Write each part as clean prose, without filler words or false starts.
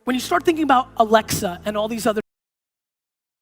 When you start thinking about Alexa and all these other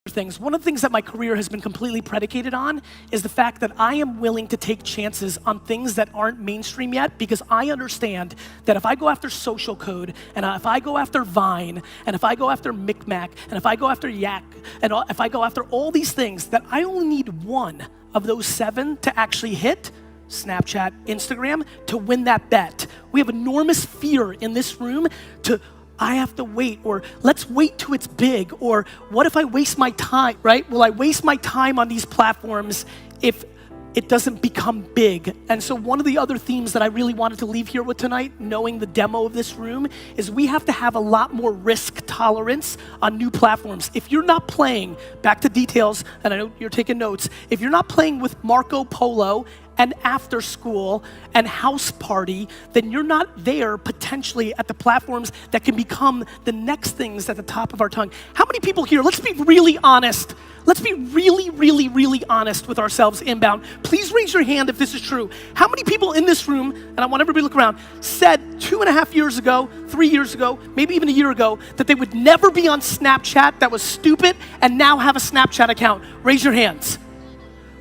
things, one of the things that my career has been completely predicated on is the fact that I am willing to take chances on things that aren't mainstream yet, because I understand that if I go after social code, and if I go after Vine, and if I go after Micmac, and if I go after Yak, and if I go after all these things, that I only need one of those 7 to actually hit Snapchat, Instagram, to win that bet. We have enormous fear in this room to, I have to wait, or let's wait till it's big, or what if I waste my time, right? Will I waste my time on these platforms if it doesn't become big? And so one of the other themes that I really wanted to leave here with tonight, knowing the demo of this room, is we have to have a lot more risk tolerance on new platforms. If you're not playing, back to details, and I know you're taking notes, if you're not playing with Marco Polo and After School and House Party, then you're not there potentially at the platforms that can become the next things at the top of our tongue. How many people here, let's be really honest. Let's be really, really, really honest with ourselves inbound. Please raise your hand if this is true. How many people in this room, and I want everybody to look around, said 2.5 years ago, 3 years ago, maybe even a year ago, that they would never be on Snapchat, that was stupid, and now have a Snapchat account? Raise your hands.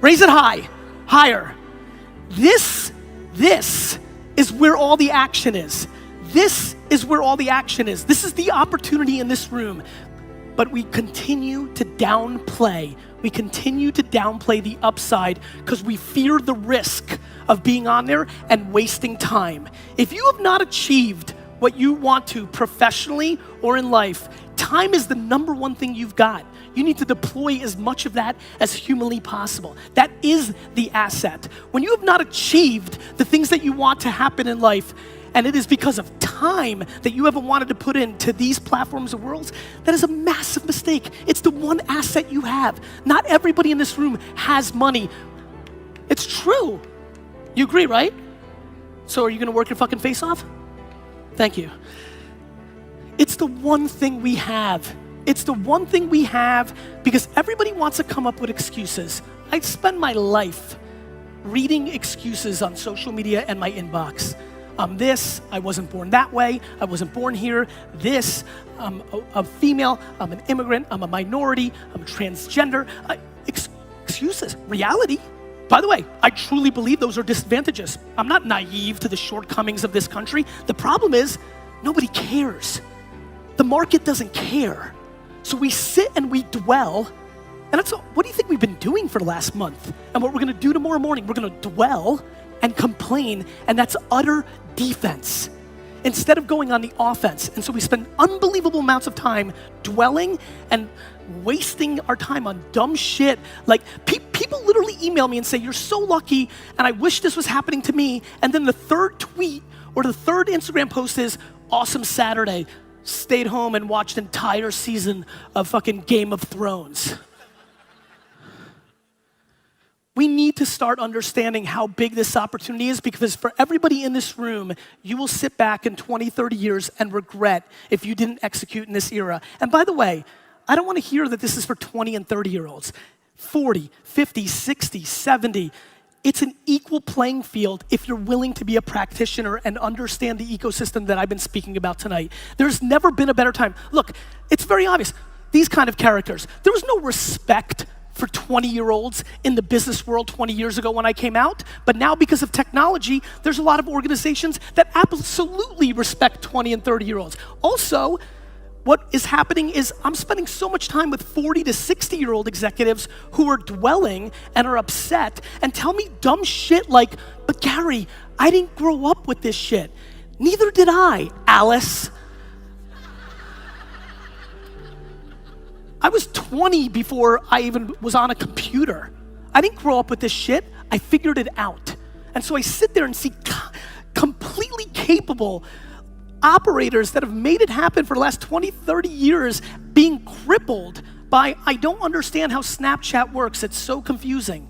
Raise it high, higher. This is where all the action is. This is where all the action is. This is the opportunity in this room. But we continue to downplay. We continue to downplay the upside because we fear the risk of being on there and wasting time. If you have not achieved what you want to professionally or in life, time is the number one thing you've got. You need to deploy as much of that as humanly possible. That is the asset. When you have not achieved the things that you want to happen in life, and it is because of time that you haven't wanted to put into these platforms or worlds, that is a massive mistake. It's the one asset you have. Not everybody in this room has money. It's true. You agree, right? So are you gonna work your fucking face off? Thank you. It's the one thing we have. It's the one thing we have because everybody wants to come up with excuses. I spend my life reading excuses on social media and my inbox. I'm this, I wasn't born that way, I wasn't born here, this, I'm a female, I'm an immigrant, I'm a minority, I'm a transgender. Excuses. Reality, by the way, I truly believe those are disadvantages. I'm not naive to the shortcomings of this country. The problem is, nobody cares. The market doesn't care. So we sit and we dwell, and that's what do you think we've been doing for the last month? And what we're gonna do tomorrow morning, we're gonna dwell and complain, and that's utter defense instead of going on the offense. And so we spend unbelievable amounts of time dwelling and wasting our time on dumb shit. Like people literally email me and say, you're so lucky, and I wish this was happening to me. And then the third tweet or the third Instagram post is, awesome Saturday. Stayed home and watched an entire season of fucking Game of Thrones. We need to start understanding how big this opportunity is, because for everybody in this room, you will sit back in 20, 30 years and regret if you didn't execute in this era. And by the way, I don't want to hear that this is for 20 and 30-year-olds. 40, 50, 60, 70. It's an equal playing field if you're willing to be a practitioner and understand the ecosystem that I've been speaking about tonight. There's never been a better time. Look, it's very obvious. These kind of characters, there was no respect for 20-year-olds in the business world 20 years ago when I came out, but now because of technology, there's a lot of organizations that absolutely respect 20 and 30-year-olds. Also, what is happening is I'm spending so much time with 40 to 60-year-old executives who are dwelling and are upset and tell me dumb shit like, but Gary, I didn't grow up with this shit. Neither did I, Alice. I was 20 before I even was on a computer. I didn't grow up with this shit. I figured it out. And so I sit there and see completely capable operators that have made it happen for the last 20, 30 years being crippled by, I don't understand how Snapchat works, it's so confusing.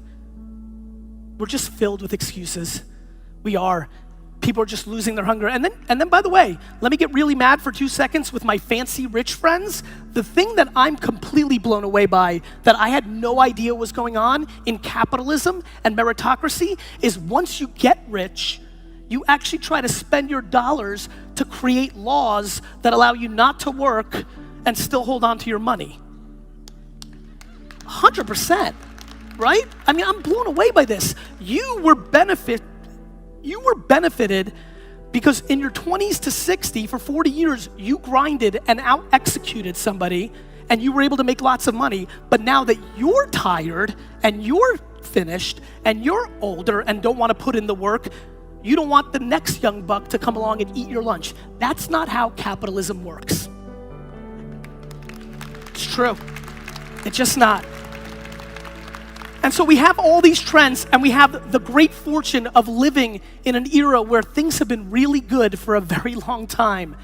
We're just filled with excuses. We are. People are just losing their hunger. And then by the way, let me get really mad for 2 seconds with my fancy rich friends. The thing that I'm completely blown away by, that I had no idea was going on in capitalism and meritocracy, is once you get rich, You actually try to spend your dollars to create laws that allow you not to work and still hold on to your money. 100%, right? I mean, I'm blown away by this. You were benefited because in your 20s to 60, for 40 years, you grinded and out-executed somebody and you were able to make lots of money. But now that you're tired and you're finished and you're older and don't want to put in the work, you don't want the next young buck to come along and eat your lunch. That's not how capitalism works. It's true. It's just not. And so we have all these trends, and we have the great fortune of living in an era where things have been really good for a very long time.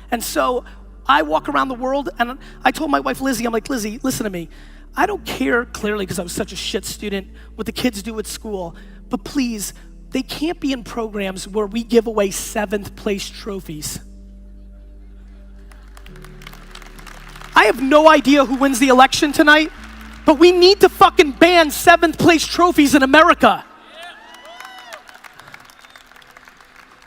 And so I walk around the world, and I told my wife, Lizzie, I'm like, Lizzie, listen to me. I don't care, clearly, because I was such a shit student, what the kids do at school, but please, they can't be in programs where we give away 7th place trophies. I have no idea who wins the election tonight, but we need to fucking ban 7th place trophies in America.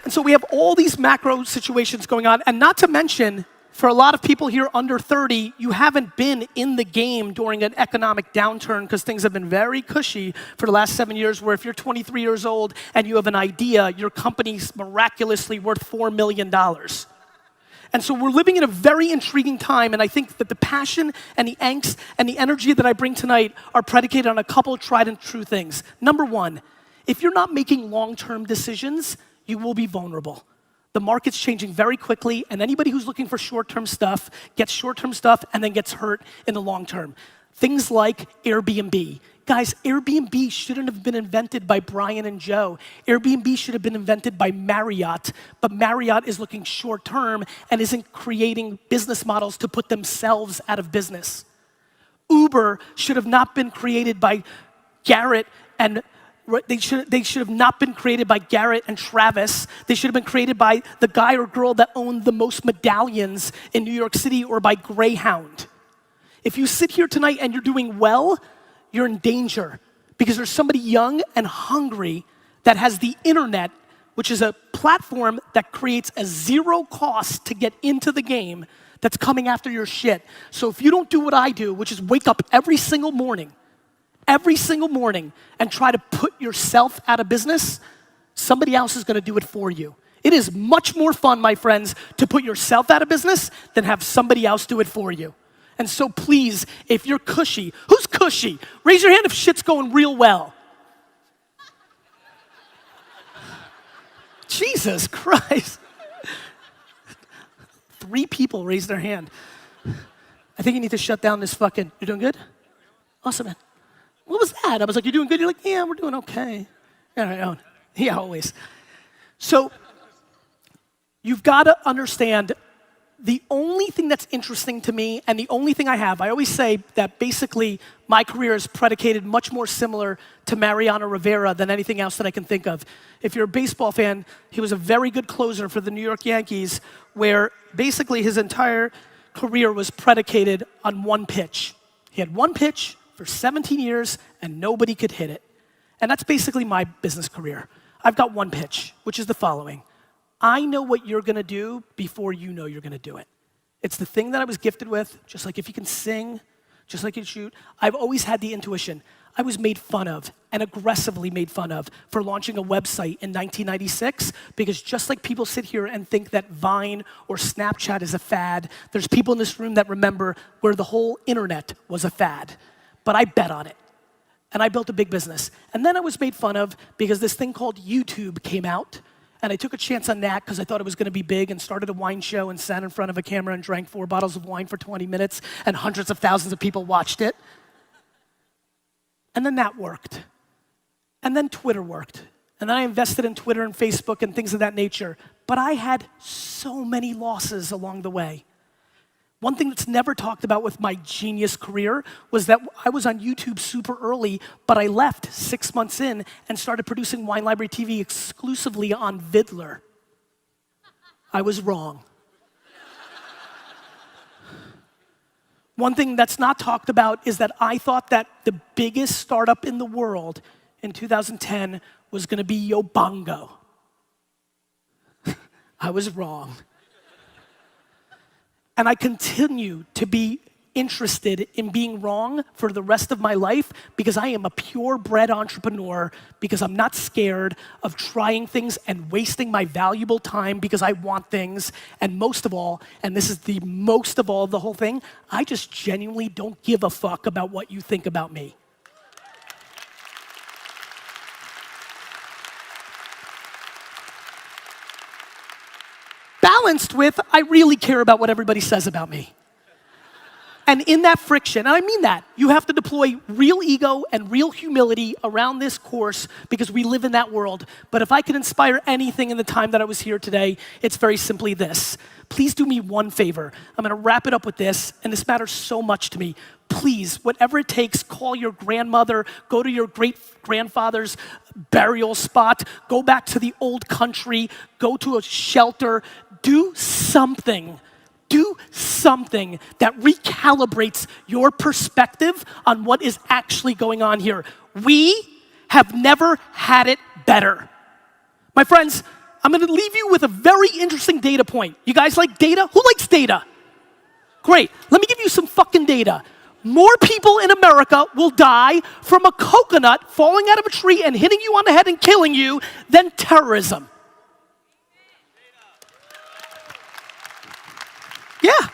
And so we have all these macro situations going on, and not to mention, for a lot of people here under 30, you haven't been in the game during an economic downturn because things have been very cushy for the last 7 years, where if you're 23 years old and you have an idea, your company's miraculously worth $4 million. And so we're living in a very intriguing time, and I think that the passion and the angst and the energy that I bring tonight are predicated on a couple of tried and true things. Number one, if you're not making long-term decisions, you will be vulnerable. The market's changing very quickly, and anybody who's looking for short-term stuff gets short-term stuff and then gets hurt in the long term. Things like Airbnb. Guys, Airbnb shouldn't have been invented by Brian and Joe. Airbnb should have been invented by Marriott, but Marriott is looking short-term and isn't creating business models to put themselves out of business. Uber should have not been created by Garrett and they should have not been created by Garrett and Travis. They should have been created by the guy or girl that owned the most medallions in New York City, or by Greyhound. If you sit here tonight and you're doing well, you're in danger because there's somebody young and hungry that has the internet, which is a platform that creates a zero cost to get into the game, that's coming after your shit. So if you don't do what I do, which is wake up every single morning and try to put yourself out of business, somebody else is gonna do it for you. It is much more fun, my friends, to put yourself out of business than have somebody else do it for you. And so please, if you're cushy, who's cushy? Raise your hand if shit's going real well. Jesus Christ. 3 people raised their hand. I think you need to shut down this fucking, you're doing good? Awesome, man. What was that? I was like, you doing good? You're like, yeah, we're doing okay. Yeah, always. So you've got to understand, the only thing that's interesting to me, and the only thing I always say that basically my career is predicated much more similar to Mariano Rivera than anything else that I can think of. If you're a baseball fan, he was a very good closer for the New York Yankees, where basically his entire career was predicated on one pitch. He had one pitch for 17 years, and nobody could hit it. And that's basically my business career. I've got one pitch, which is the following. I know what you're gonna do before you know you're gonna do it. It's the thing that I was gifted with, just like if you can sing, just like you shoot. I've always had the intuition. I was made fun of, and aggressively made fun of, for launching a website in 1996, because just like people sit here and think that Vine or Snapchat is a fad, there's people in this room that remember where the whole internet was a fad. But I bet on it, and I built a big business. And then I was made fun of because this thing called YouTube came out, and I took a chance on that because I thought it was gonna be big, and started a wine show and sat in front of a camera and drank 4 bottles of wine for 20 minutes, and hundreds of thousands of people watched it. And then that worked. And then Twitter worked. And then I invested in Twitter and Facebook and things of that nature. But I had so many losses along the way. One thing that's never talked about with my genius career was that I was on YouTube super early, but I left 6 months in and started producing Wine Library TV exclusively on Vidler. I was wrong. One thing that's not talked about is that I thought that the biggest startup in the world in 2010 was gonna be Yobongo. I was wrong. And I continue to be interested in being wrong for the rest of my life because I am a purebred entrepreneur, because I'm not scared of trying things and wasting my valuable time because I want things. And most of all, and this is the most of all of the whole thing, I just genuinely don't give a fuck about what you think about me. Balanced with, I really care about what everybody says about me. And in that friction, and I mean that, you have to deploy real ego and real humility around this course because we live in that world. But if I could inspire anything in the time that I was here today, it's very simply this. Please do me one favor. I'm gonna wrap it up with this, and this matters so much to me. Please, whatever it takes, call your grandmother, go to your great-grandfather's burial spot, go back to the old country, go to a shelter, do something that recalibrates your perspective on what is actually going on here. We have never had it better. My friends, I'm gonna leave you with a very interesting data point. You guys like data? Who likes data? Great, let me give you some fucking data. More people in America will die from a coconut falling out of a tree and hitting you on the head and killing you than terrorism. Yeah.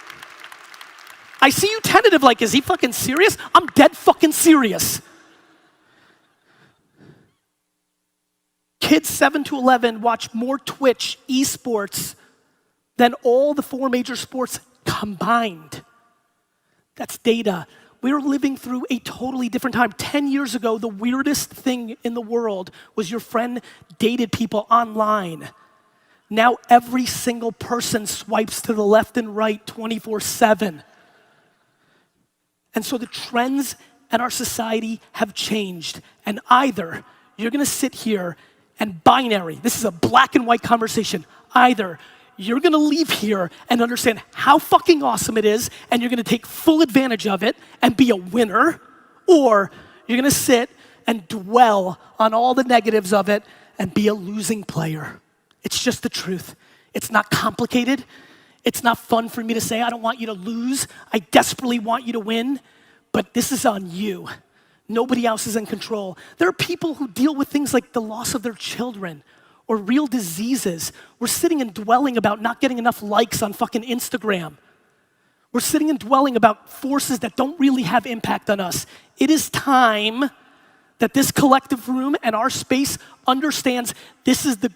I see you tentative like, is he fucking serious? I'm dead fucking serious. Kids 7 to 11 watch more Twitch esports than all the 4 major sports combined. That's data. We're living through a totally different time. 10 years ago, the weirdest thing in the world was your friend dated people online. Now every single person swipes to the left and right 24/7. And so the trends in our society have changed. And either you're gonna sit here and binary, this is a black and white conversation, either you're gonna leave here and understand how fucking awesome it is and you're gonna take full advantage of it and be a winner, or you're gonna sit and dwell on all the negatives of it and be a losing player. It's just the truth. It's not complicated. It's not fun for me to say, I don't want you to lose. I desperately want you to win, but this is on you. Nobody else is in control. There are people who deal with things like the loss of their children or real diseases. We're sitting and dwelling about not getting enough likes on fucking Instagram. We're sitting and dwelling about forces that don't really have impact on us. It is time that this collective room and our space understands this is the